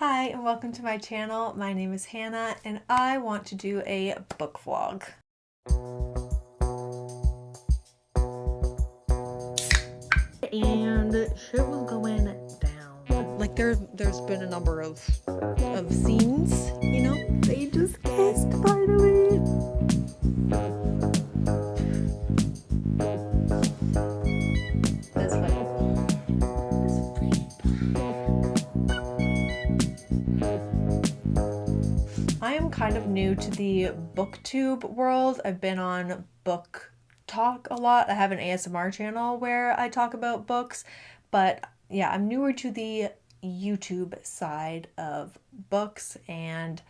Hi and welcome to my channel. My name is Hannah and I want to do a book vlog. And shit was going down. Like there's been a number of scenes, you know? They just kissed finally. That's funny. I am kind of new to the booktube world. I've been on Book Talk a lot. I have an ASMR channel where I talk about books, but yeah, I'm newer to the YouTube side of books, and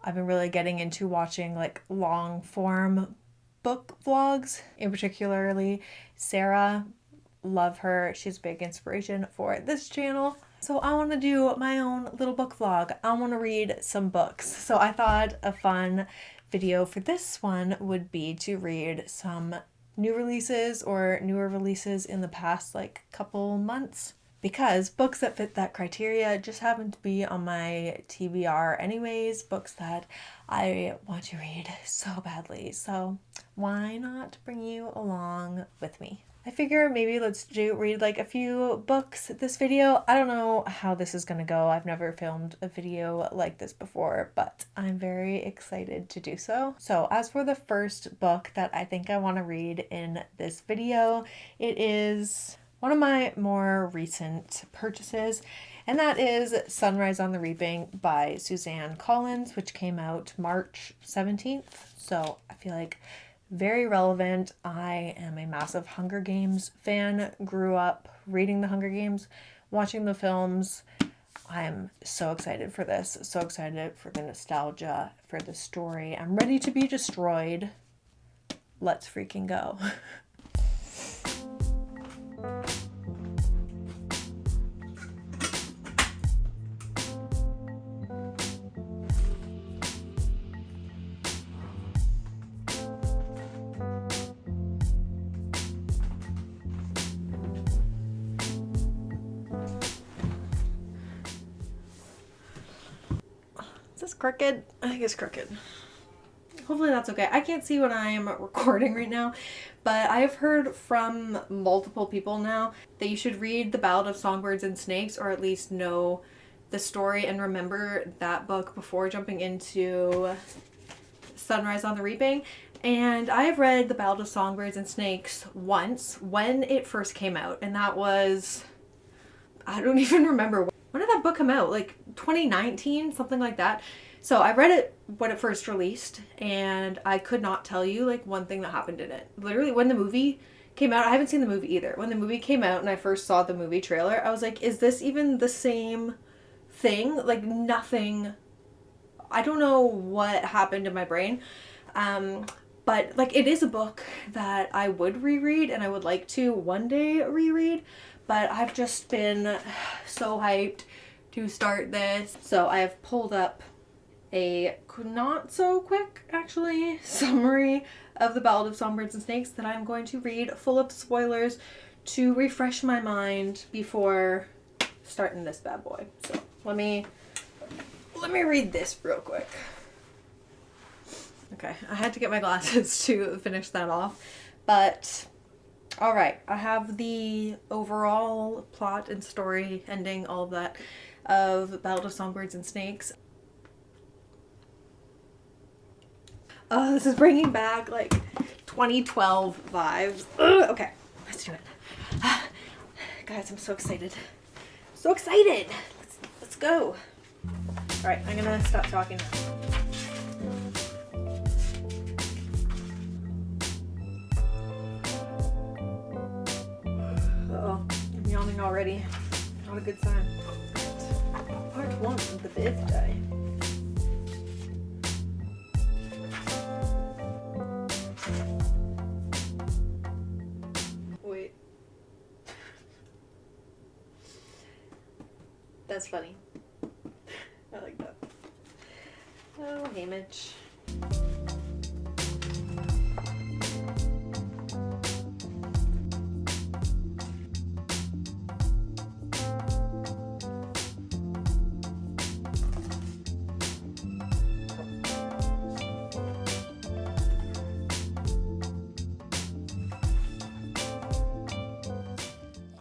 I've been really getting into watching like long form book vlogs, in particularly Sarah. Love her. She's a big inspiration for this channel. So I want to do my own little book vlog. I want to read some books. So I thought a fun video for this one would be to read some new releases or newer releases in the past like couple months, because books that fit that criteria just happen to be on my TBR anyways, books that I want to read so badly. So why not bring you along with me? I figure maybe let's read like a few books this video. I don't know how this is gonna go. I've never filmed a video like this before, but I'm very excited to do so. So as for the first book that I think I want to read in this video, it is one of my more recent purchases, and that is Sunrise on the Reaping by Suzanne Collins, which came out March 17th. So I feel like very relevant. I am a massive Hunger Games fan, grew up reading the Hunger Games, watching the films. I'm so excited for this, so excited for the nostalgia, for the story. I'm ready to be destroyed. Let's freaking go. Is this crooked? I think it's crooked. Hopefully that's okay. I can't see when I'm recording right now, but I have heard from multiple people now that you should read The Ballad of Songbirds and Snakes, or at least know the story and remember that book before jumping into Sunrise on the Reaping. And I have read The Ballad of Songbirds and Snakes once when it first came out, and that was, I don't even remember. When did that book come out? Like 2019, something like that. So I read it when it first released, and I could not tell you like one thing that happened in it. Literally when the movie came out, I haven't seen the movie either. When the movie came out and I first saw the movie trailer, I was like, is this even the same thing? Like nothing. I don't know what happened in my brain. But like it is a book that I would reread, and I would like to one day reread, but I've just been so hyped to start this. So I have pulled up a not so quick actually summary of The Ballad of Songbirds and Snakes that I'm going to read, full of spoilers, to refresh my mind before starting this bad boy. So let me read this real quick. Okay, I had to get my glasses to finish that off, but all right, I have the overall plot and story, ending, all of that, of Ballad of Songbirds and Snakes. This is bringing back like 2012 vibes. Ugh, okay, let's do it. Guys, I'm so excited. So excited! Let's go. All right, I'm gonna stop talking now. Uh-oh, I'm yawning already. Not a good sign. Part 1 of the birthday. Wait. That's funny. I like that. Oh, hey Mitch.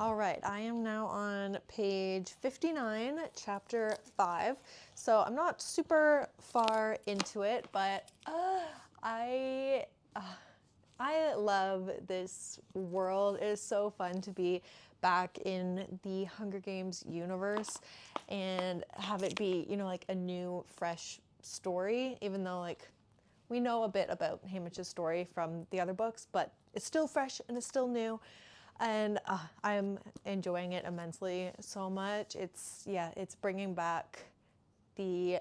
All right, I am now on page 59, chapter 5. So I'm not super far into it, but I love this world. It is so fun to be back in the Hunger Games universe and have it be, you know, like a new, fresh story, even though like we know a bit about Haymitch's story from the other books, but it's still fresh and it's still new. And I'm enjoying it immensely so much. It's bringing back the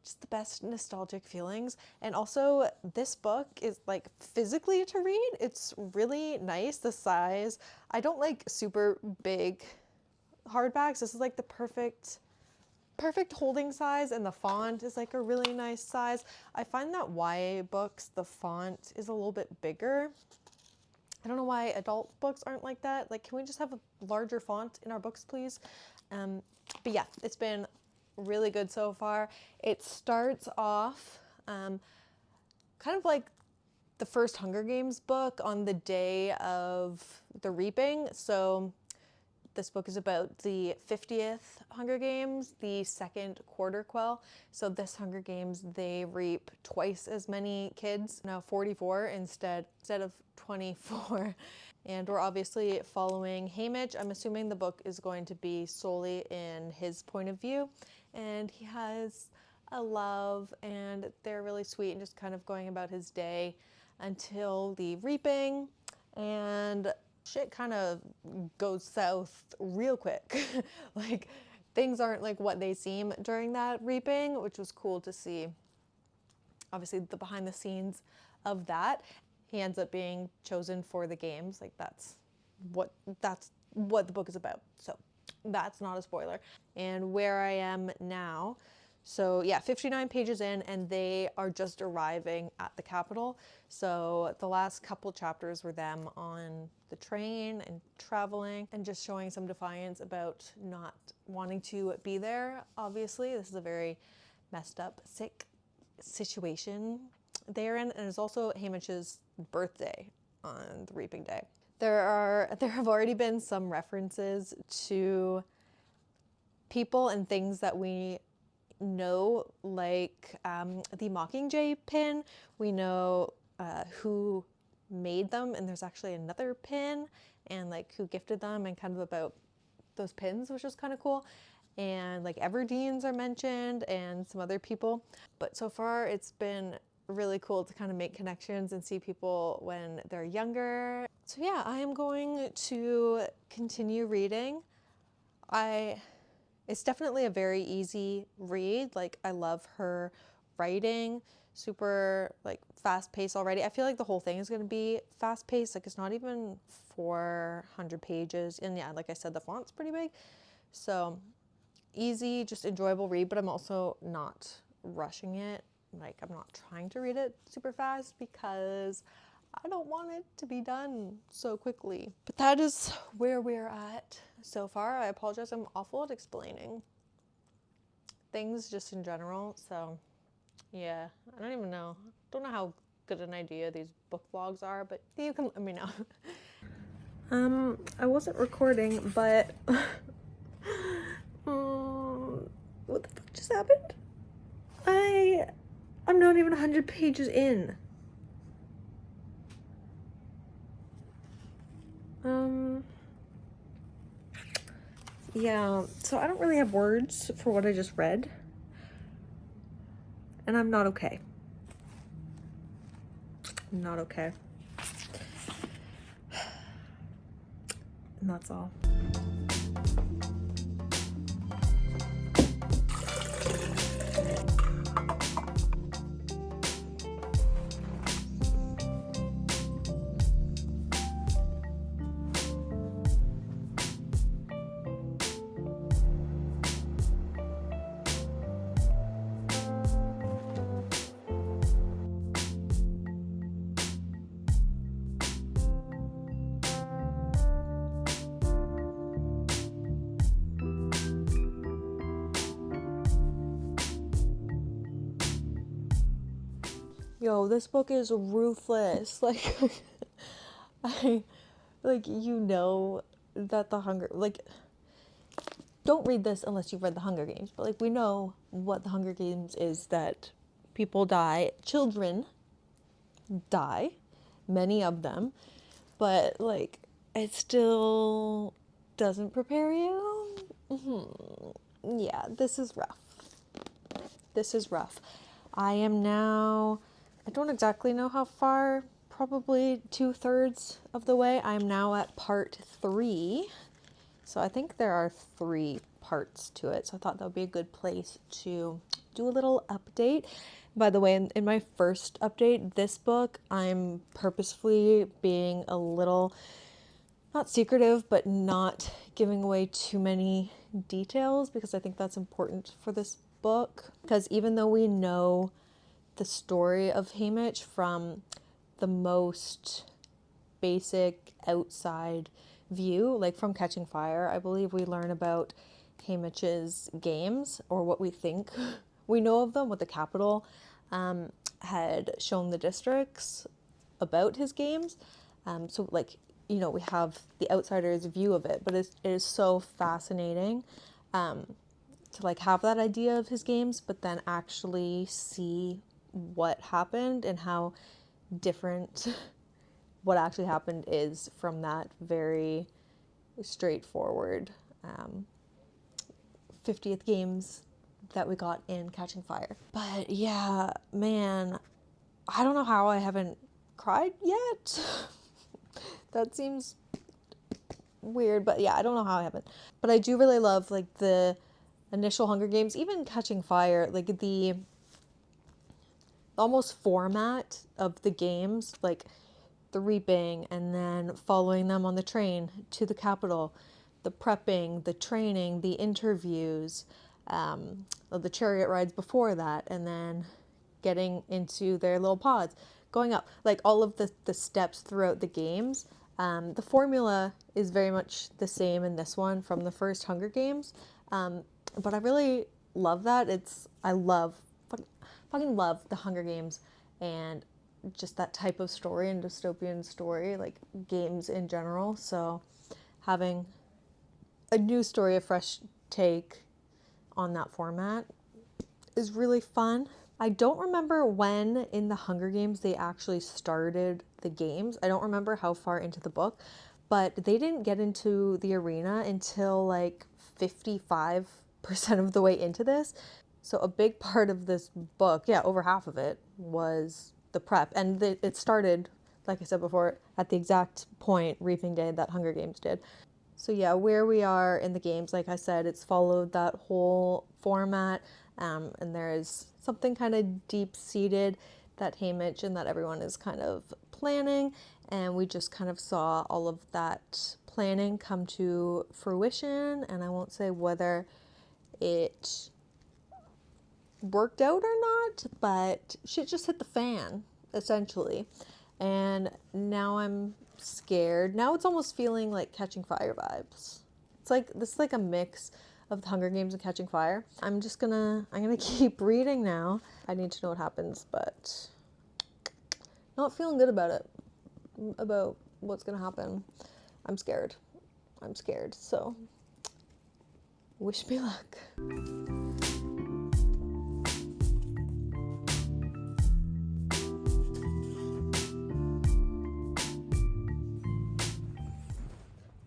just the best nostalgic feelings. And also this book is like physically to read, it's really nice. The size, I don't like super big hardbacks. This is like the perfect holding size, and the font is like a really nice size. I find that YA books, the font is a little bit bigger. I don't know why adult books aren't like that. Like, can we just have a larger font in our books, please? But yeah, it's been really good so far. It starts off kind of like the first Hunger Games book on the day of the reaping. So this book is about the 50th Hunger Games, the second quarter quell. So this Hunger Games, they reap twice as many kids, now 44 instead of 24. And we're obviously following Haymitch. I'm assuming the book is going to be solely in his point of view. And he has a love, and they're really sweet and just kind of going about his day until the reaping. And shit kind of goes south real quick. Like, things aren't like what they seem during that reaping, which was cool to see. Obviously, the behind the scenes of that. He ends up being chosen for the games. Like, that's what the book is about. So that's not a spoiler. And where I am now. So yeah, 59 pages in, and they are just arriving at the capital. So the last couple chapters were them on the train and traveling and just showing some defiance about not wanting to be there. Obviously, this is a very messed up, sick situation they're in, and it's also Haymitch's birthday on the reaping day. There have already been some references to people and things that we know, like the Mockingjay pin. We know who made them, and there's actually another pin, and like who gifted them, and kind of about those pins, which is kind of cool. And like Everdeens are mentioned, and some other people. But so far it's been really cool to kind of make connections and see people when they're younger. So yeah, I am going to continue reading. It's definitely a very easy read. Like, I love her writing, super like fast paced already. I feel like the whole thing is going to be fast paced. Like, it's not even 400 pages. And yeah, like I said, the font's pretty big. So easy, just enjoyable read, but I'm also not rushing it. Like, I'm not trying to read it super fast because I don't want it to be done so quickly. But that is where we're at so far. I apologize, I'm awful at explaining things just in general. So yeah, I don't even know. Don't know how good an idea these book vlogs are, but you can let me know. I wasn't recording, but what the fuck just happened? I'm not even 100 pages in. Yeah, so I don't really have words for what I just read. And I'm not okay. I'm not okay. And that's all. Yo, this book is ruthless. Like, I'm that the Hunger, like, don't read this unless you've read the Hunger Games, but like we know what the Hunger Games is, that people die, children die, many of them, but like it still doesn't prepare you. Yeah, this is rough. This is rough. I am now, I don't exactly know how far, probably 2/3 of the way. I'm now at part 3. So I think there are 3 parts to it. So I thought that would be a good place to do a little update. By the way, in my first update, this book, I'm purposefully being a little, not secretive, but not giving away too many details, because I think that's important for this book. Because even though we know the story of Haymitch from the most basic outside view, like from Catching Fire, I believe we learn about Haymitch's games, or what we think we know of them, what the Capitol had shown the districts about his games. So like, you know, we have the outsider's view of it, but it is so fascinating to like have that idea of his games, but then actually see what happened and how different what actually happened is from that very straightforward 50th games that we got in Catching Fire. But yeah, man, I don't know how I haven't cried yet. That seems weird, but yeah, I don't know how I haven't. But I do really love like the initial Hunger Games, even Catching Fire, like the almost format of the games, like the reaping and then following them on the train to the Capitol, the prepping, the training, the interviews, the chariot rides before that, and then getting into their little pods, going up, like all of the steps throughout the games. The formula is very much the same in this one from the first Hunger Games, but I really love that. I love, fucking love the Hunger Games and just that type of story and dystopian story, like games in general. So having a new story, a fresh take on that format is really fun. I don't remember when in the Hunger Games they actually started the games. I don't remember how far into the book, but they didn't get into the arena until like 55% of the way into this. So a big part of this book, yeah, over half of it, was the prep. And it started, like I said before, at the exact point, Reaping Day, that Hunger Games did. So yeah, where we are in the games, like I said, it's followed that whole format, and there is something kind of deep-seated that Haymitch and that everyone is kind of planning, and we just kind of saw all of that planning come to fruition, and I won't say whether it worked out or not, but shit just hit the fan, essentially. And now I'm scared. Now it's almost feeling like Catching Fire vibes. It's like, this is like a mix of the Hunger Games and Catching Fire. I'm gonna keep reading now. I need to know what happens, but not feeling good about it, about what's gonna happen. I'm scared. So wish me luck.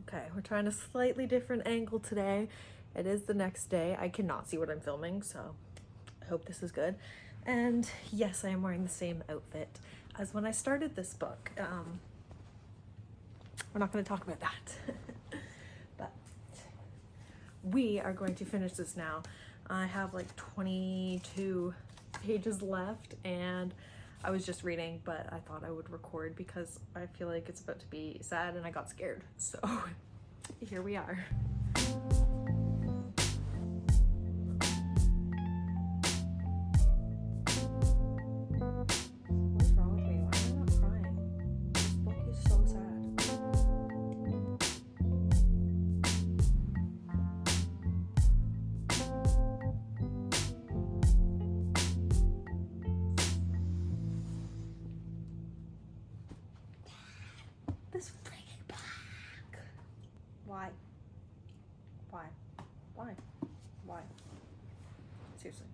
Okay, we're trying a slightly different angle today. It is the next day. I cannot see what I'm filming, so I hope this is good. And yes, I am wearing the same outfit as when I started this book. We're not going to talk about that. But we are going to finish this now. I have like 22 pages left, and I was just reading, but I thought I would record because I feel like it's about to be sad and I got scared. So here we are. What's wrong with me? Why am I not crying? This book is so sad. This freaking book. Why seriously.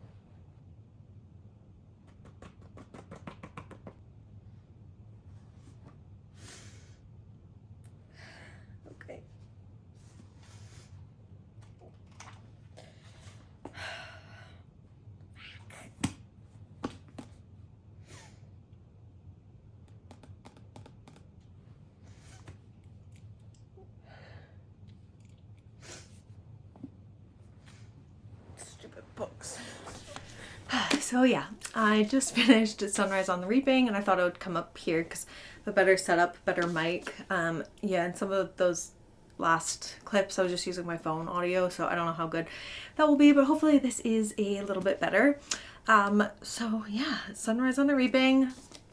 Okay. Stupid books. So yeah, I just finished Sunrise on the Reaping, and I thought I would come up here because a better setup, better mic. Yeah, and some of those last clips I was just using my phone audio, so I don't know how good that will be, but hopefully this is a little bit better. So yeah, Sunrise on the Reaping.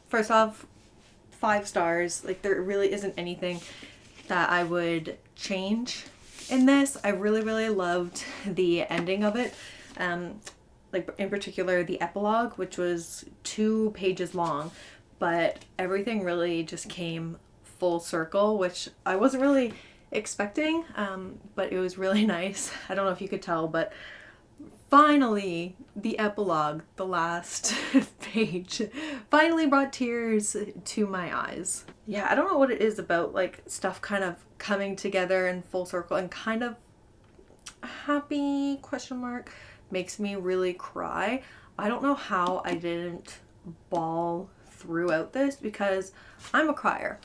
First off, 5 stars. Like, there really isn't anything that I would change in this. I really loved the ending of it. Like in particular the epilogue, which was 2 pages long, but everything really just came full circle, which I wasn't really expecting, but it was really nice. I don't know if you could tell, but finally the epilogue, the last page, finally brought tears to my eyes. Yeah, I don't know what it is about like stuff kind of coming together in full circle and kind of happy question mark makes me really cry. I don't know how I didn't bawl throughout this because I'm a crier.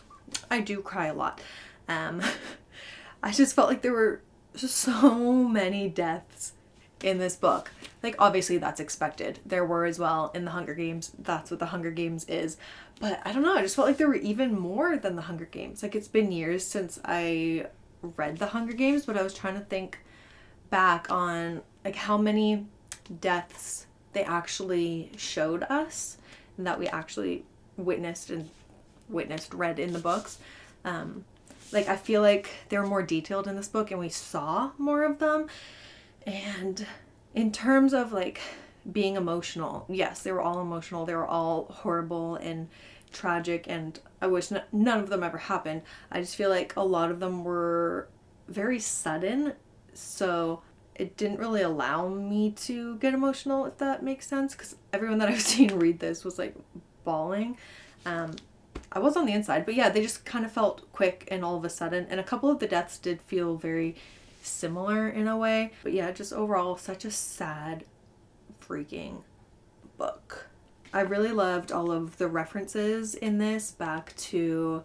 I do cry a lot. I just felt like there were just so many deaths in this book. Like, obviously that's expected. There were as well in the Hunger Games. That's what the Hunger Games is. But I don't know, I just felt like there were even more than the Hunger Games. Like, it's been years since I read the Hunger Games, but I was trying to think back on like how many deaths they actually showed us and that we actually read in the books. Like, I feel like they were more detailed in this book and we saw more of them. And in terms of like being emotional, yes, they were all emotional. They were all horrible and tragic, and I wish none of them ever happened. I just feel like a lot of them were very sudden, so it didn't really allow me to get emotional, if that makes sense, because everyone that I've seen read this was like bawling. I was on the inside, but yeah, they just kind of felt quick and all of a sudden, and a couple of the deaths did feel very similar in a way. But yeah, just overall such a sad freaking book. I really loved all of the references in this back to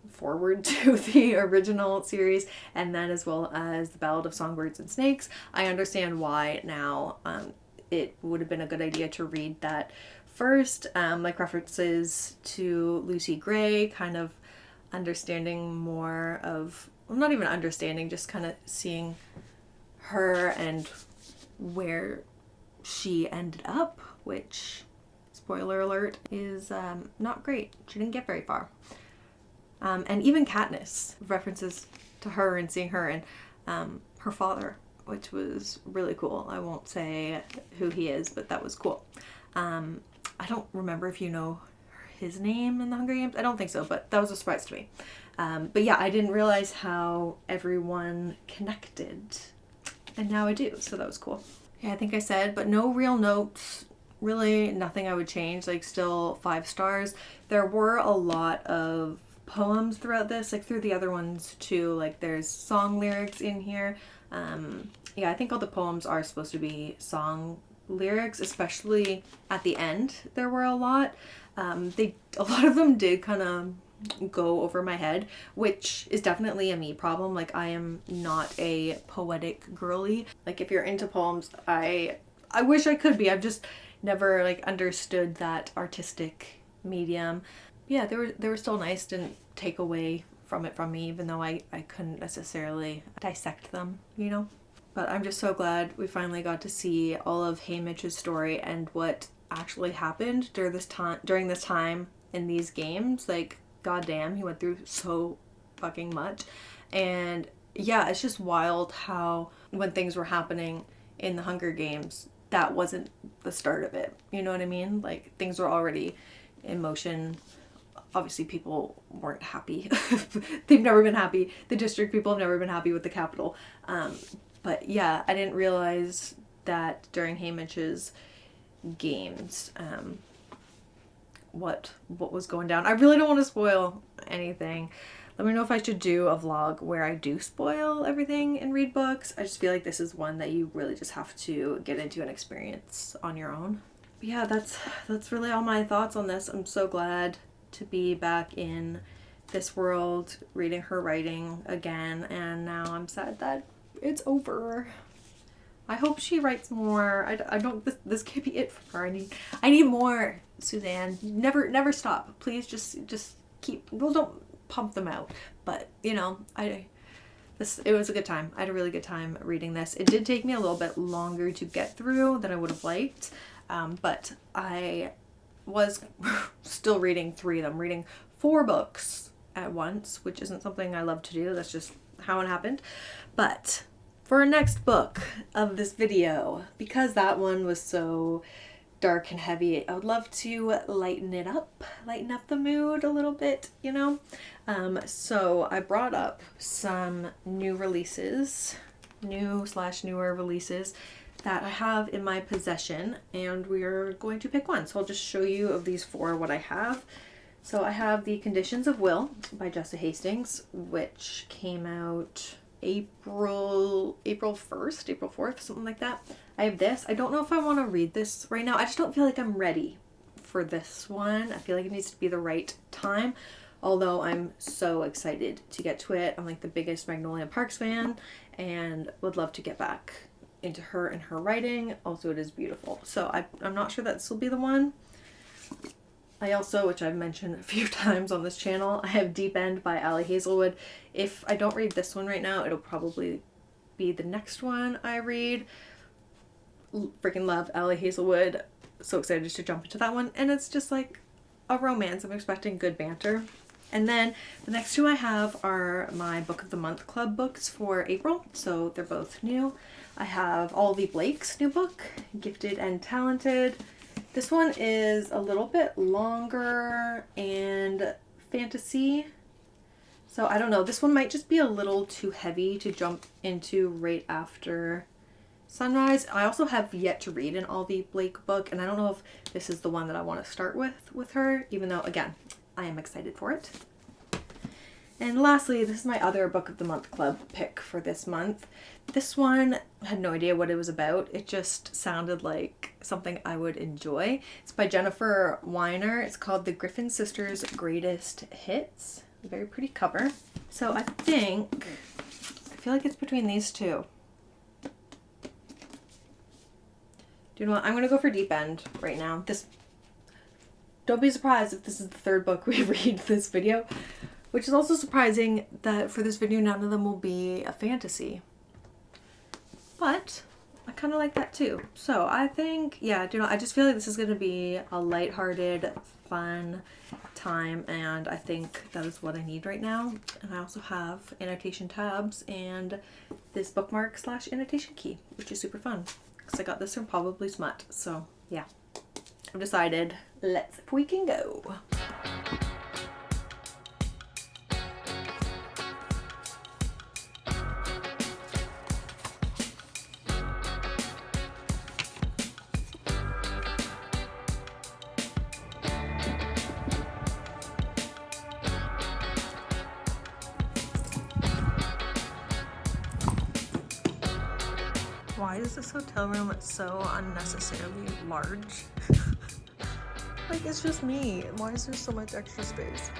forward to the original series, and then as well as the Ballad of Songbirds and Snakes. I understand why now. It would have been a good idea to read that first, like references to Lucy Gray, kind of understanding more of, well, not even understanding, just kind of seeing her and where she ended up, which, spoiler alert, is not great. She didn't get very far. And even Katniss, references to her and seeing her and her father, which was really cool. I won't say who he is, but that was cool. I don't remember if you know his name in the Hunger Games. I don't think so, but that was a surprise to me. But yeah, I didn't realize how everyone connected, and now I do, so that was cool. Yeah, I think I said, but no real notes, really nothing I would change, like still 5 stars. There were a lot of poems throughout this, like through the other ones too, like there's song lyrics in here. Yeah, I think all the poems are supposed to be song lyrics, especially at the end there were a lot. A lot of them did kind of go over my head, which is definitely a me problem. Like, I am not a poetic girly. Like, if you're into poems, I wish I could be. I've just never like understood that artistic medium. Yeah, they were still nice. Didn't take away from me, even though I couldn't necessarily dissect them, you know? But I'm just so glad we finally got to see all of Haymitch's story and what actually happened during this time in these games. Like, goddamn, he went through so fucking much. And yeah, it's just wild how when things were happening in the Hunger Games, that wasn't the start of it. You know what I mean? Like, things were already in motion. Obviously, people weren't happy. They've never been happy. The district people have never been happy with the Capitol. But yeah, I didn't realize that during Haymitch's games, what was going down. I really don't want to spoil anything. Let me know if I should do a vlog where I do spoil everything and read books. I just feel like this is one that you really just have to get into and experience on your own. But yeah, that's really all my thoughts on this. I'm so glad to be back in this world, reading her writing again, and now I'm sad that it's over. I hope she writes more. I don't, this can't be it for her. I need more, Suzanne. Never stop. Please just keep, well, don't pump them out. But, you know, it was a good time. I had a really good time reading this. It did take me a little bit longer to get through than I would have liked. But I was still reading 3 of them, reading 4 books at once, which isn't something I love to do. That's just how it happened. But for our next book of this video, because that one was so dark and heavy, I would love to lighten up the mood a little bit, you know? So I brought up some newer releases that I have in my possession, and we're going to pick one. So I'll just show you of these 4 what I have. So I have The Conditions of Will by Jessa Hastings, which came out April 1st, April 4th, something like that. I have this. I don't know if I want to read this right now. I just don't feel like I'm ready for this one. I feel like it needs to be the right time, although I'm so excited to get to it. I'm like the biggest Magnolia Parks fan and would love to get back into her and her writing. Also, it is beautiful. So I'm not sure that this will be the one. I also, which I've mentioned a few times on this channel, I have Deep End by Ali Hazelwood. If I don't read this one right now, it'll probably be the next one I read. Freaking love Ali Hazelwood. So excited to jump into that one. And it's just like a romance. I'm expecting good banter. And then the next 2 I have are my Book of the Month Club books for April. So they're both new. I have Olivia Blake's new book, Gifted and Talented. This one is a little bit longer and fantasy. So I don't know. This one might just be a little too heavy to jump into right after sunrise. I also have yet to read an Olivia Blake book, and I don't know if this is the one that I want to start with her, even though, again, I am excited for it. And lastly, this is my other Book of the Month Club pick for this month. This one, I had no idea what it was about. It just sounded like something I would enjoy. It's by Jennifer Weiner. It's called The Griffin Sisters' Greatest Hits. A very pretty cover. So I feel like it's between these 2. Do you know what? I'm going to go for Deep End right now. Don't be surprised if this is the 3rd book we read this video, which is also surprising that for this video none of them will be a fantasy. But I kind of like that too. So I think, yeah, I just feel like this is going to be a lighthearted, fun time, and I think that is what I need right now. And I also have annotation tabs and this bookmark / annotation key, which is super fun because I got this from Probably Smut. So yeah, I've decided, let's freaking go. Why is this hotel room so unnecessarily large? Like, it's just me. Why is there so much extra space?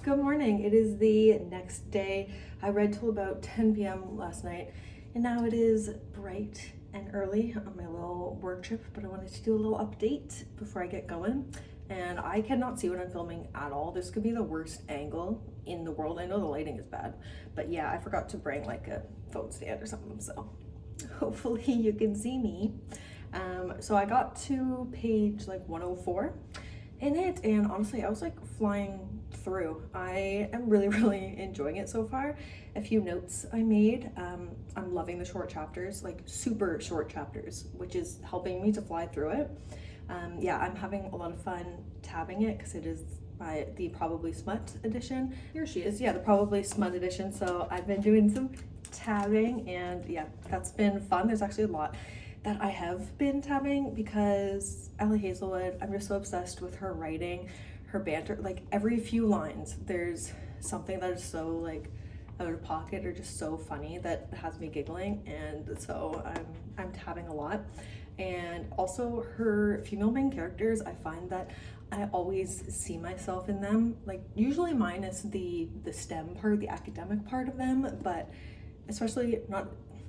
Good morning. It is the next day. I read till about 10 p.m. last night, and now it is bright and early on my little work trip, but I wanted to do a little update before I get going. And I cannot see what I'm filming at all. This could be the worst angle in the world. I know the lighting is bad, but yeah, I forgot to bring like a phone stand or something, so hopefully you can see me. So I got to page like 104 in it, and honestly I was like flying through. I am really, really enjoying it so far. A few notes I made. I'm loving the short chapters, like super short chapters, which is helping me to fly through it. Yeah, I'm having a lot of fun tabbing it because it is the Probably Smut edition. Here she is. Yeah, the Probably Smut edition. So I've been doing some tabbing, and yeah, that's been fun. There's actually a lot that I have been tabbing because Ellie Hazelwood, I'm just so obsessed with her writing, her banter. Like every few lines, there's something that is so like out of pocket or just so funny that has me giggling, and so I'm tabbing a lot. And also her female main characters, I find that I always see myself in them, like usually minus the STEM part, the academic part of them, but especially not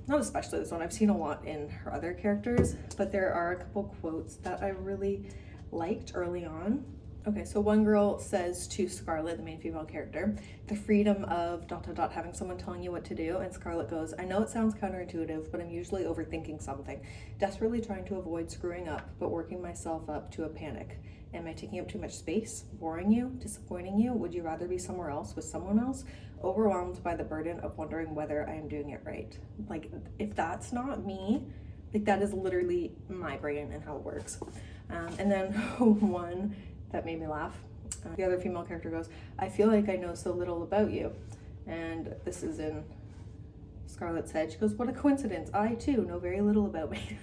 especially this one. I've seen a lot in her other characters, but there are a couple quotes that I really liked early on. Okay, so one girl says to Scarlet, the main female character, the freedom of ... having someone telling you what to do, and Scarlet goes, I know it sounds counterintuitive, but I'm usually overthinking something, desperately trying to avoid screwing up, but working myself up to a panic. Am I taking up too much space? Boring you? Disappointing you? Would you rather be somewhere else with someone else? Overwhelmed by the burden of wondering whether I am doing it right. Like, if that's not me, like that is literally my brain and how it works. And then one that made me laugh, the other female character goes, I feel like I know so little about you. And this is in Scarlet's head. She goes, what a coincidence. I too know very little about me.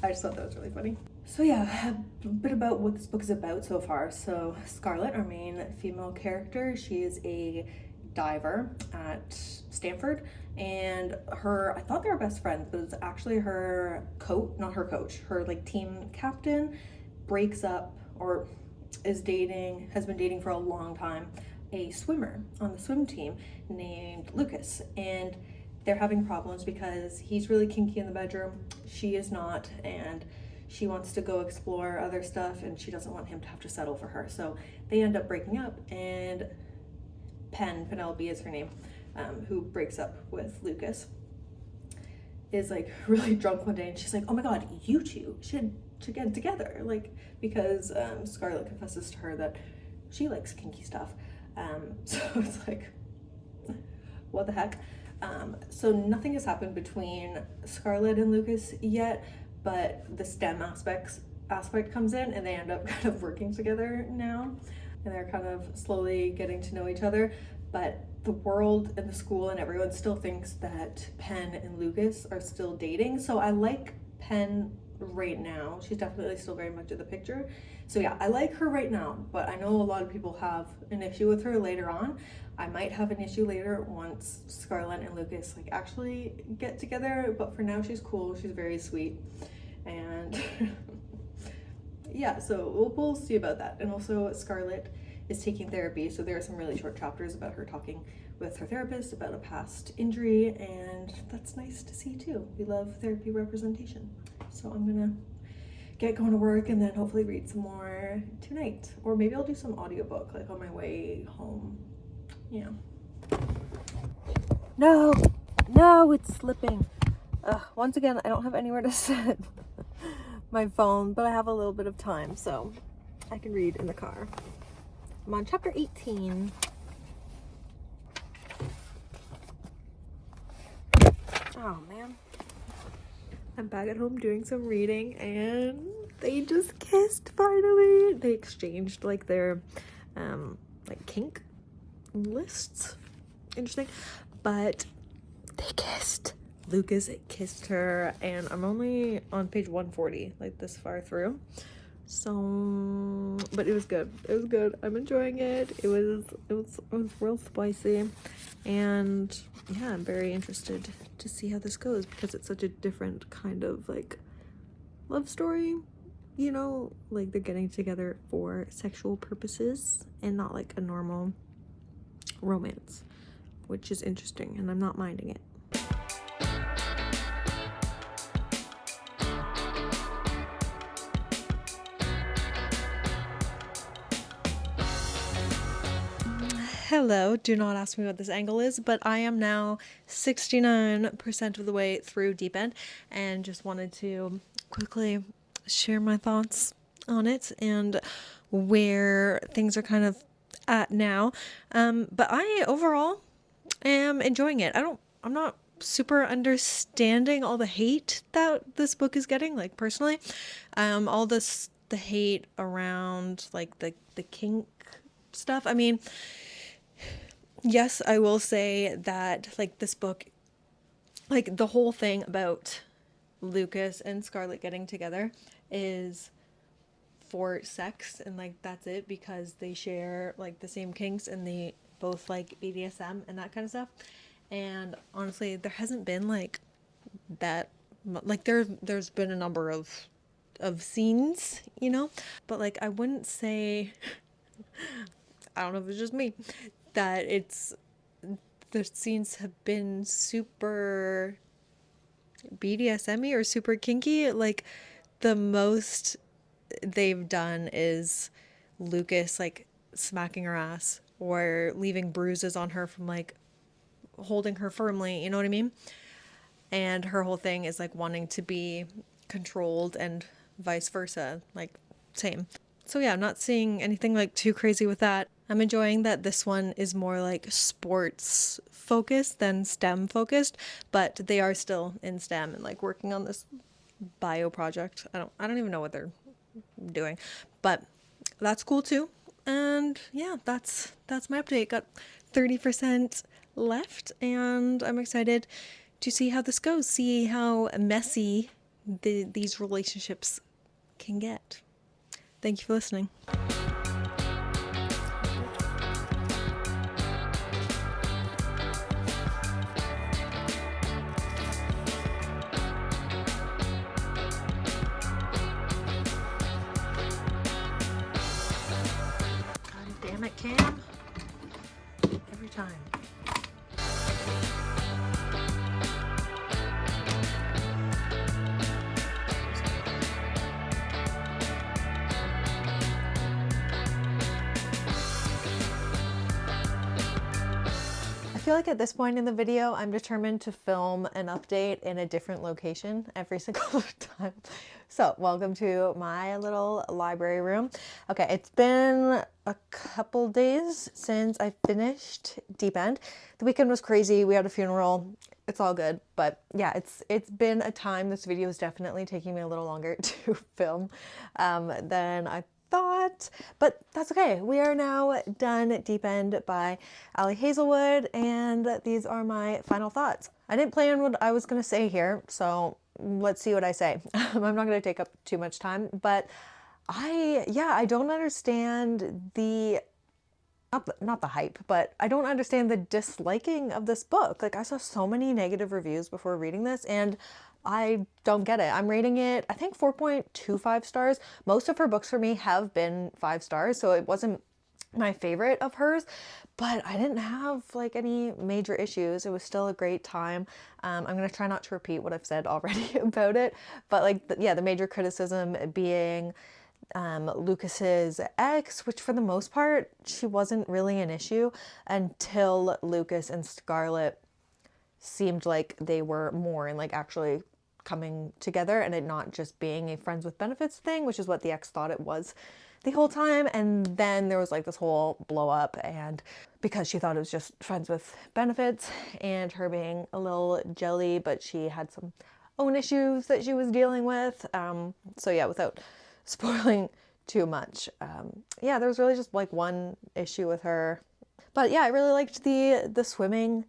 I just thought that was really funny. So yeah, a bit about what this book is about so far. So Scarlet, our main female character, she is a diver at Stanford, and I thought they were best friends, but it's actually her not her coach, her like team captain breaks up or has been dating for a long time, a swimmer on the swim team named Lucas, and they're having problems because he's really kinky in the bedroom, she is not, and she wants to go explore other stuff and she doesn't want him to have to settle for her. So they end up breaking up, and Penelope is her name, who breaks up with Lucas, is like really drunk one day, and she's like, oh my god, you two should get together, like, because Scarlet confesses to her that she likes kinky stuff. So it's like, what the heck? So nothing has happened between Scarlet and Lucas yet, but the STEM aspect comes in, and they end up kind of working together now, and they're kind of slowly getting to know each other. But the world and the school and everyone still thinks that Pen and Lucas are still dating. So I like Pen right now. She's definitely still very much in the picture. So yeah, I like her right now, but I know a lot of people have an issue with her later on. I might have an issue later once Scarlet and Lucas like actually get together, but for now she's cool, she's very sweet, and yeah, so we'll see about that. And also Scarlet is taking therapy, so there are some really short chapters about her talking with her therapist about a past injury, and that's nice to see too. We love therapy representation. So I'm gonna get going to work and then hopefully read some more tonight, or maybe I'll do some audiobook like on my way home. Yeah. No, it's slipping. Once again, I don't have anywhere to set my phone, but I have a little bit of time, so I can read in the car. I'm on chapter 18. Oh man. I'm back at home doing some reading, and they just kissed finally. They exchanged like their like kink lists. Interesting. But they kissed. Lucas kissed her, and I'm only on page 140, like this far through. So, but it was good. It was good. I'm enjoying it. It was real spicy, and yeah, I'm very interested to see how this goes because it's such a different kind of like love story, you know, like they're getting together for sexual purposes and not like a normal romance, which is interesting, and I'm not minding it. Hello, do not ask me what this angle is, but I am now 69% of the way through Deep End, and just wanted to quickly share my thoughts on it and where things are kind of now. But I overall am enjoying it. I'm not super understanding all the hate that this book is getting, like personally. All the hate around like the kink stuff. I mean, yes, I will say that like this book, like the whole thing about Lucas and Scarlett getting together is for sex, and like that's it, because they share like the same kinks and they both like BDSM and that kind of stuff. And honestly, there hasn't been like that, like there's been a number of scenes, you know, but like I wouldn't say, I don't know if it's just me, that it's, the scenes have been super BDSM-y or super kinky. Like the most they've done is Lucas like smacking her ass or leaving bruises on her from like holding her firmly, you know what I mean? And her whole thing is like wanting to be controlled and vice versa, like same. So yeah, I'm not seeing anything like too crazy with that. I'm enjoying that this one is more like sports focused than STEM focused, but they are still in STEM and like working on this bio project. I don't even know what they're doing, but that's cool too. And yeah, that's my update. Got 30% left, and I'm excited to see how this goes, see how messy these relationships can get. Thank you for listening. God damn it, Cam. Every time. I feel like at this point in the video, I'm determined to film an update in a different location every single time. So welcome to my little library room. Okay, it's been a couple days since I finished Deep End. The weekend was crazy. We had a funeral. It's all good. But yeah, it's been a time. This video is definitely taking me a little longer to film than I thought, but that's okay. We are now done Deep End by Ali Hazelwood, and these are my final thoughts. I didn't plan what I was going to say here, so let's see what I say. I'm not going to take up too much time, but I don't understand the not the hype, but I don't understand the disliking of this book. Like I saw so many negative reviews before reading this, and I don't get it. I'm rating it, I think 4.25 stars. Most of her books for me have been 5 stars, so it wasn't my favorite of hers, but I didn't have like any major issues. It was still a great time. I'm gonna try not to repeat what I've said already about it, but like the major criticism being Lucas's ex, which for the most part she wasn't really an issue until Lucas and Scarlett seemed like they were more and like actually coming together, and it not just being a friends with benefits thing, which is what the ex thought it was the whole time. And then there was like this whole blow up, and because she thought it was just friends with benefits and her being a little jelly, but she had some own issues that she was dealing with. So yeah, without spoiling too much, yeah, there was really just like one issue with her. But yeah, I really liked the swimming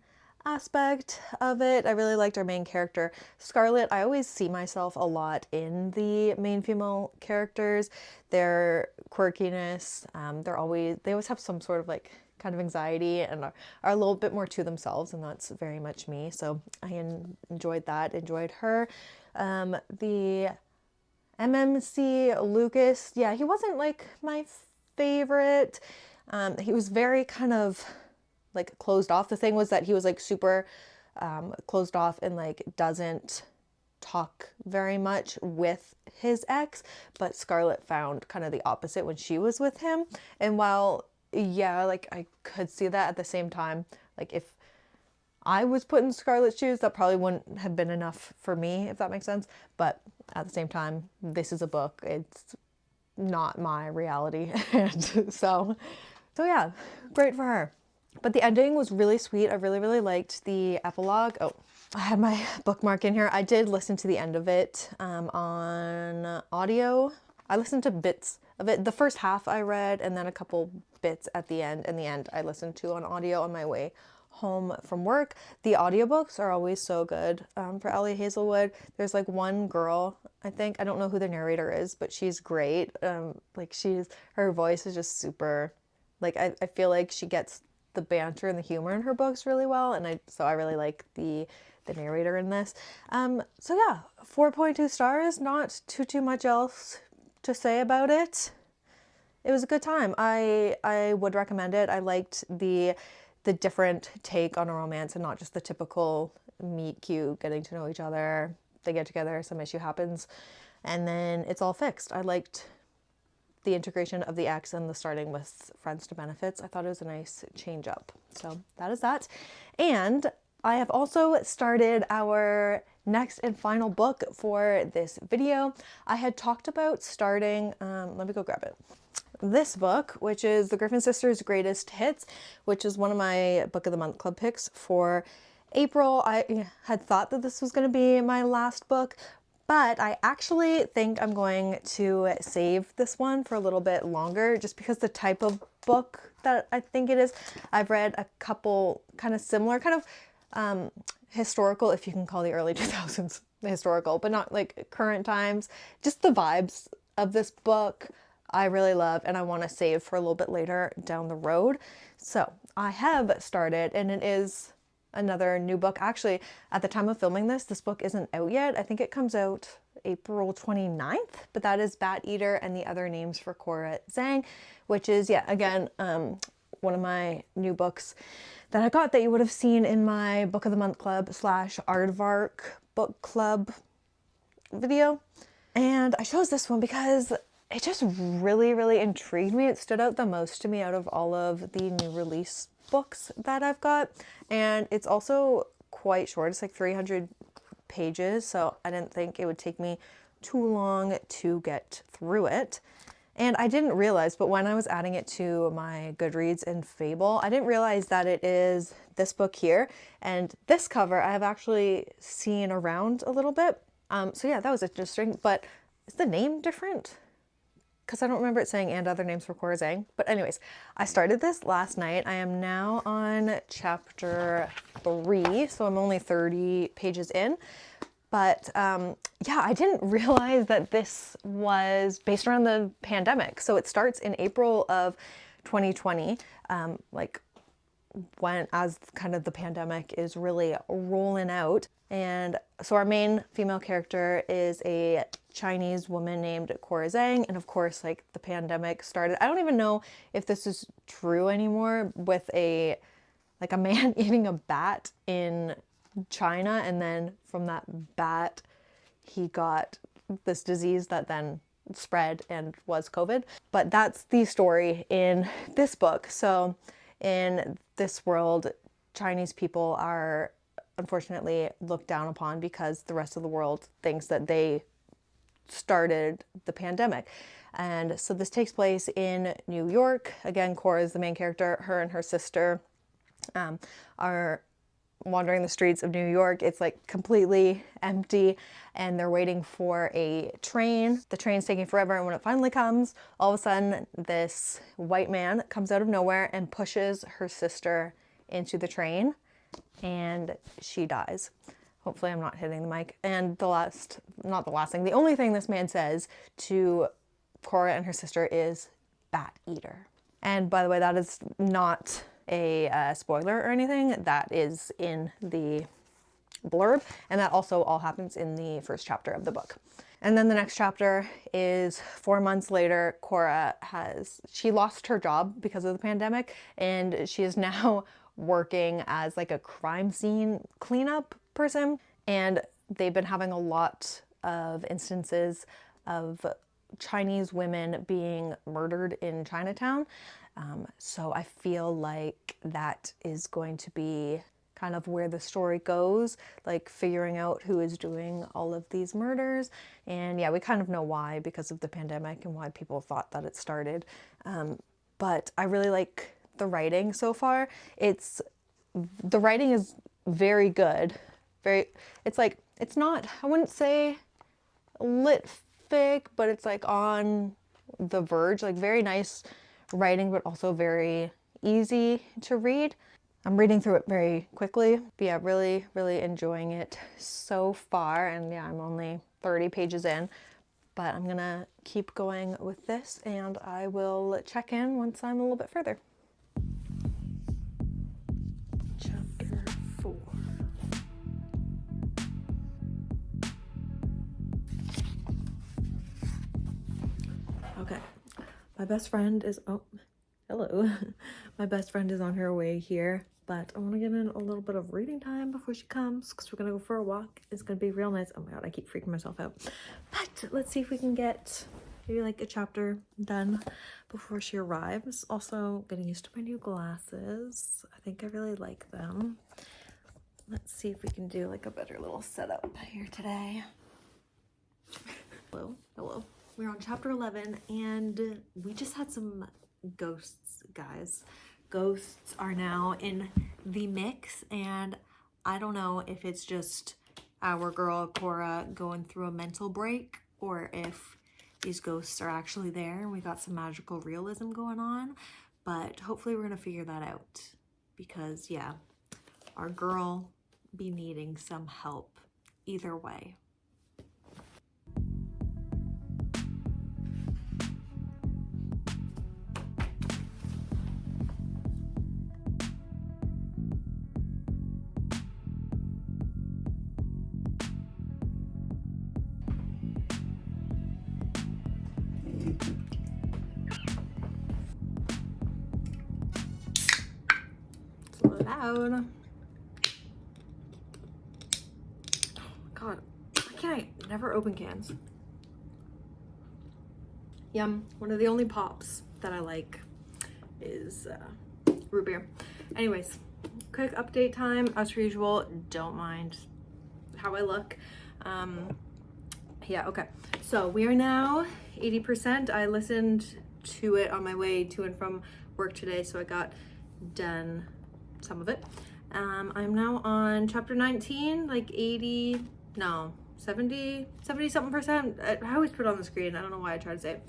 aspect of it. I really liked our main character, Scarlett. I always see myself a lot in the main female characters. Their quirkiness, they always have some sort of like kind of anxiety and are a little bit more to themselves, and that's very much me. So I enjoyed that, enjoyed her. The MMC Lucas, yeah, he wasn't like my favorite. He was very kind of like closed off. The thing was that he was like super closed off and like doesn't talk very much with his ex, but Scarlett found kind of the opposite when she was with him. And while yeah, like I could see that, at the same time, like if I was put in Scarlett's shoes, that probably wouldn't have been enough for me, if that makes sense. But at the same time, this is a book. It's not my reality. And so So yeah, great for her. But the ending was really sweet. I really, really liked the epilogue. Oh, I had my bookmark in here. I did listen to the end of it on audio. I listened to bits of it. The first half I read, and then a couple bits at the end. And the end I listened to on audio on my way home from work. The audiobooks are always so good for Ellie Hazelwood. There's like one girl, I think, I don't know who the narrator is, but she's great. Like her voice is just super, like I feel like she gets the banter and the humor in her books really well, and I really like the narrator in this. So yeah, 4.2 stars. Not too much else to say about it. It was a good time. I would recommend it. I liked the different take on a romance and not just the typical meet cute, getting to know each other, they get together, some issue happens, and then it's all fixed. I liked the integration of the ex and the starting with friends to benefits. I thought it was a nice change up. So that is that. And I have also started our next and final book for this video. I had talked about starting, let me go grab it. This book, which is The Griffin Sisters' Greatest Hits, which is one of my Book of the Month Club picks for April. I had thought that this was going to be my last book, but I actually think I'm going to save this one for a little bit longer just because the type of book that I think it is. I've read a couple kind of similar, kind of historical, if you can call the early 2000s historical, but not like current times. Just the vibes of this book I really love, and I want to save for a little bit later down the road. So I have started, and it is another new book. Actually, at the time of filming this book isn't out yet. I think it comes out April 29th, but that is Bat Eater and the Other Names for Cora Zhang, which is, yeah, again, one of my new books that I got that you would have seen in my Book of the Month Club / Aardvark book club video. And I chose this one because it just really, really intrigued me. It stood out the most to me out of all of the new release books that I've got. And it's also quite short. It's like 300 pages. So I didn't think it would take me too long to get through it. And I didn't realize, but when I was adding it to my Goodreads and Fable, I didn't realize that it is this book here. And this cover I have actually seen around a little bit. So yeah, that was interesting. But is the name different? Because I don't remember it saying and other names for Cora Zhang. But anyways, I started this last night. I am now on chapter 3, so I'm only 30 pages in. But yeah, I didn't realize that this was based around the pandemic. So it starts in April of 2020, like when as kind of the pandemic is really rolling out. And so our main female character is a Chinese woman named Cora Zhang. And of course, like the pandemic started. I don't even know if this is true anymore, with a man eating a bat in China. And then from that bat, he got this disease that then spread and was COVID. But that's the story in this book. So in this world, Chinese people are unfortunately looked down upon because the rest of the world thinks that they started the pandemic. And so this takes place in New York. Again, Cora is the main character. Her and her sister are wandering the streets of New York. It's like completely empty, and they're waiting for a train. The train's taking forever, and when it finally comes, all of a sudden this white man comes out of nowhere and pushes her sister into the train, and she dies. Hopefully I'm not hitting the mic. And the only thing this man says to Cora and her sister is Bat Eater. And by the way, that is not a spoiler or anything. That is in the blurb, and that also all happens in the first chapter of the book. And then the next chapter is 4 months later. Cora she lost her job because of the pandemic, and she is now working as like a crime scene cleanup person. And they've been having a lot of instances of Chinese women being murdered in Chinatown. So I feel like that is going to be kind of where the story goes, like figuring out who is doing all of these murders. And yeah, we kind of know why, because of the pandemic and why people thought that it started. but I really like the writing so far. The writing is very good. It's like, it's not, I wouldn't say lit fic, but it's like on the verge, like very nice writing, but also very easy to read. I'm reading through it very quickly, but yeah, really, really enjoying it so far. And yeah, I'm only 30 pages in, but I'm gonna keep going with this and I will check in once I'm a little bit further. Chapter 4. Okay, my best friend is, oh, hello. My best friend is on her way here, but I want to get in a little bit of reading time before she comes because we're going to go for a walk. It's going to be real nice. Oh my god, I keep freaking myself out. But let's see if we can get maybe like a chapter done before she arrives. Also getting used to my new glasses. I think I really like them. Let's see if we can do like a better little setup here today. Hello, hello. We're on chapter 11 and we just had some ghosts, guys. Ghosts are now in the mix and I don't know if it's just our girl Cora going through a mental break or if these ghosts are actually there and we got some magical realism going on, but hopefully we're gonna figure that out because yeah, our girl be needing some help either way. Loud. Oh god, why can't I never open cans? Yum. One of the only pops that I like is root beer. Anyways, quick update time. As per usual, don't mind how I look. Yeah, okay. So we are now 80%. I listened to it on my way to and from work today, so I got done some of it. I'm now on chapter 19, like 80, no, 70 something percent. I always put it on the screen. I don't know why I try to say it.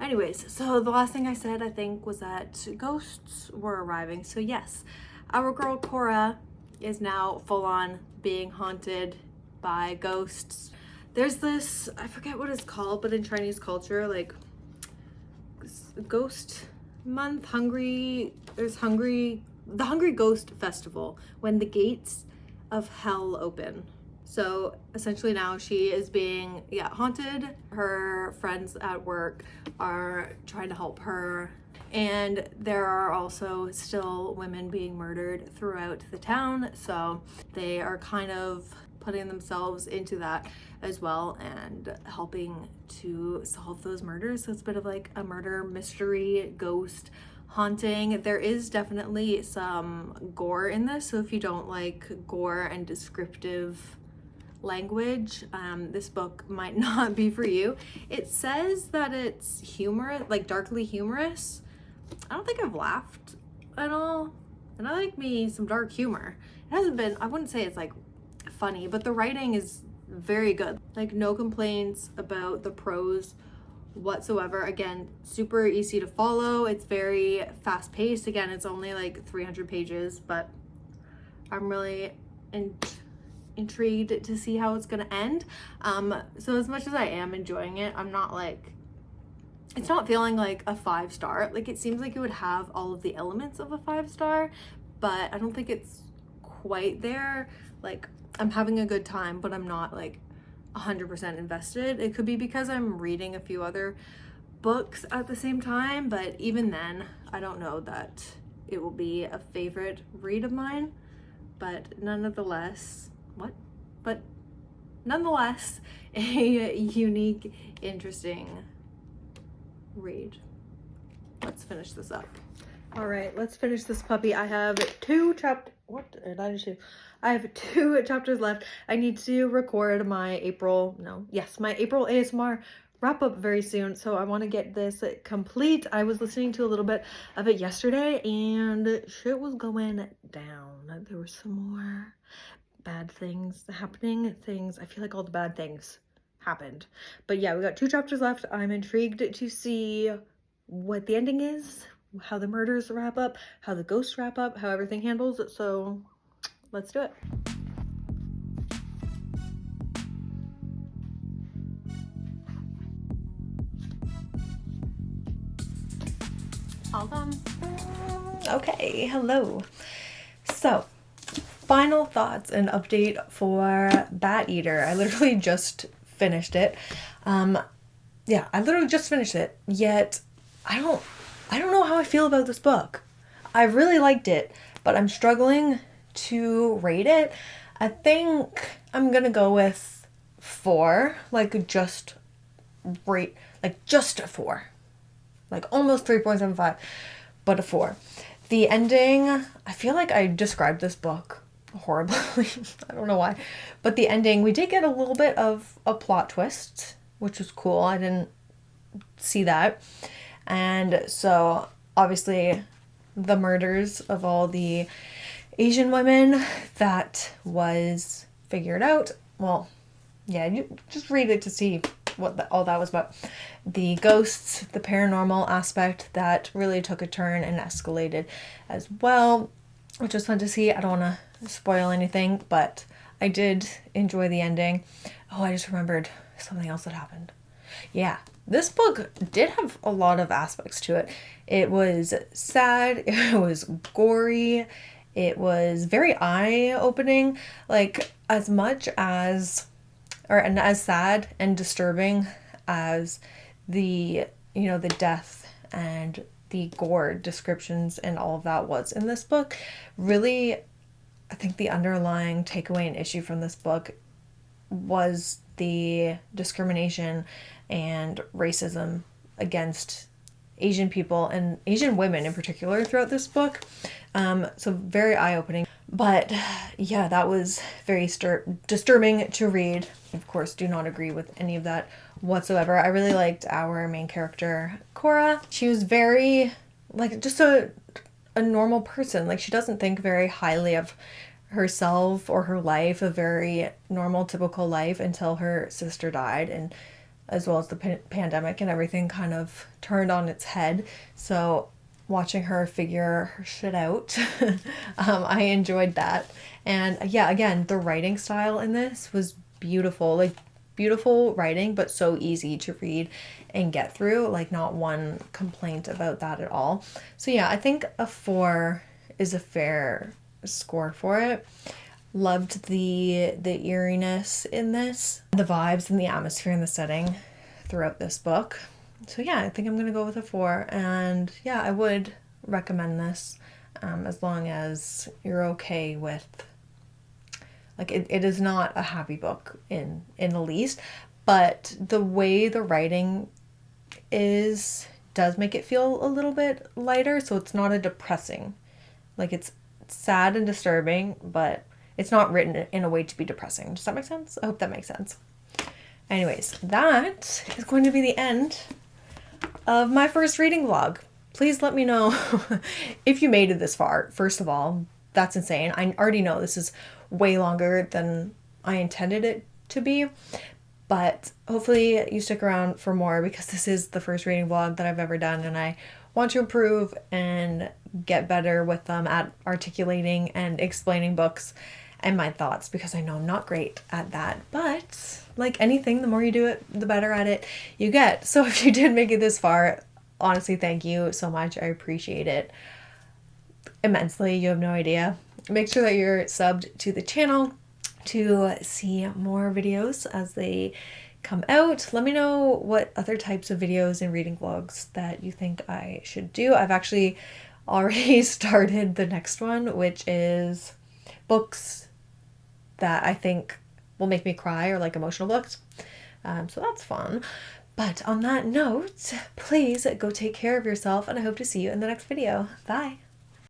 Anyways, so the last thing I said, I think, was that ghosts were arriving. So yes, our girl Cora is now full on being haunted by ghosts. There's this, I forget what it's called, but in Chinese culture, like ghost month, the Hungry Ghost Festival, when the gates of hell open. So essentially now she is being, haunted. Her friends at work are trying to help her. And there are also still women being murdered throughout the town. So they are kind of putting themselves into that as well and helping to solve those murders. So it's a bit of like a murder mystery ghost haunting. There is definitely some gore in this. So if you don't like gore and descriptive language, this book might not be for you. It says that it's humorous, like darkly humorous. I don't think I've laughed at all, and I like me some dark humor. It hasn't been, I wouldn't say it's like funny, but the writing is very good. Like no complaints about the prose whatsoever. Again, super easy to follow. It's very fast paced. Again, it's only like 300 pages, but I'm really intrigued to see how it's gonna end. So as much as I am enjoying it, I'm not like, it's not feeling like a 5-star. Like it seems like it would have all of the elements of a 5-star, but I don't think it's quite there. Like I'm having a good time, but I'm not like 100% invested. It could be because I'm reading a few other books at the same time, but even then, I don't know that it will be a favorite read of mine, but nonetheless, a unique, interesting read. Let's finish this up. All right, let's finish this puppy. I have two chapters. What did I do? I have 2 chapters left. I need to record my April ASMR wrap up very soon, so I want to get this complete. I was listening to a little bit of it yesterday and shit was going down. There were some more bad things happening. I feel like all the bad things happened. But yeah, we got 2 chapters left. I'm intrigued to see what the ending is, how the murders wrap up, how the ghosts wrap up, how everything handles. So let's do it. All done. Okay, hello. So, final thoughts and update for Bat Eater. I literally just finished it. Yeah, I literally just finished it. Yet, I don't know how I feel about this book. I really liked it, but I'm struggling to rate it. I think I'm gonna go with 4, like just a 4. Like almost 3.75, but a 4. The ending, I feel like I described this book horribly. I don't know why. But the ending, we did get a little bit of a plot twist, which was cool. I didn't see that. And so obviously the murders of all the Asian women, that was figured out. Well, yeah, you just read it to see what all that was about. The ghosts, the paranormal aspect, that really took a turn and escalated as well, which was fun to see. I don't want to spoil anything, but I did enjoy the ending. Oh, I just remembered something else that happened. Yeah, this book did have a lot of aspects to it. It was sad, it was gory, it was very eye-opening, like as much as and as sad and disturbing as the the death and the gore descriptions and all of that was in this book. Really, I think the underlying takeaway and issue from this book was the discrimination and racism against Asian people and Asian women in particular throughout this book. So very eye-opening. But yeah, that was very disturbing to read. Of course, do not agree with any of that whatsoever. I really liked our main character, Cora. She was very, like, just a normal person. Like, she doesn't think very highly of herself or her life, a very normal, typical life, until her sister died, and as well as the pandemic and everything kind of turned on its head. So watching her figure her shit out, I enjoyed that. And yeah, again, the writing style in this was beautiful, like beautiful writing, but so easy to read and get through, like not one complaint about that at all. So yeah, I think a 4 is a fair score for it. Loved the eeriness in this, the vibes and the atmosphere and the setting throughout this book. So yeah, I think I'm gonna go with a 4, and yeah, I would recommend this as long as you're okay with, like, it is not a happy book in the least, but the way the writing does make it feel a little bit lighter, so it's not a depressing, like, it's sad and disturbing, but it's not written in a way to be depressing. Does that make sense? I hope that makes sense. Anyways, that is going to be the end of my first reading vlog. Please let me know if you made it this far. First of all, that's insane. I already know this is way longer than I intended it to be, but hopefully you stick around for more, because this is the first reading vlog that I've ever done, and I want to improve and get better with them at articulating and explaining books and my thoughts, because I know I'm not great at that. But like anything, the more you do it, the better at it you get. So if you did make it this far, honestly, thank you so much. I appreciate it immensely. You have no idea. Make sure that you're subbed to the channel to see more videos as they come out. Let me know what other types of videos and reading vlogs that you think I should do. I've actually already started the next one, which is books that I think will make me cry, or like emotional books. So that's fun. But on that note, please go take care of yourself, and I hope to see you in the next video. Bye.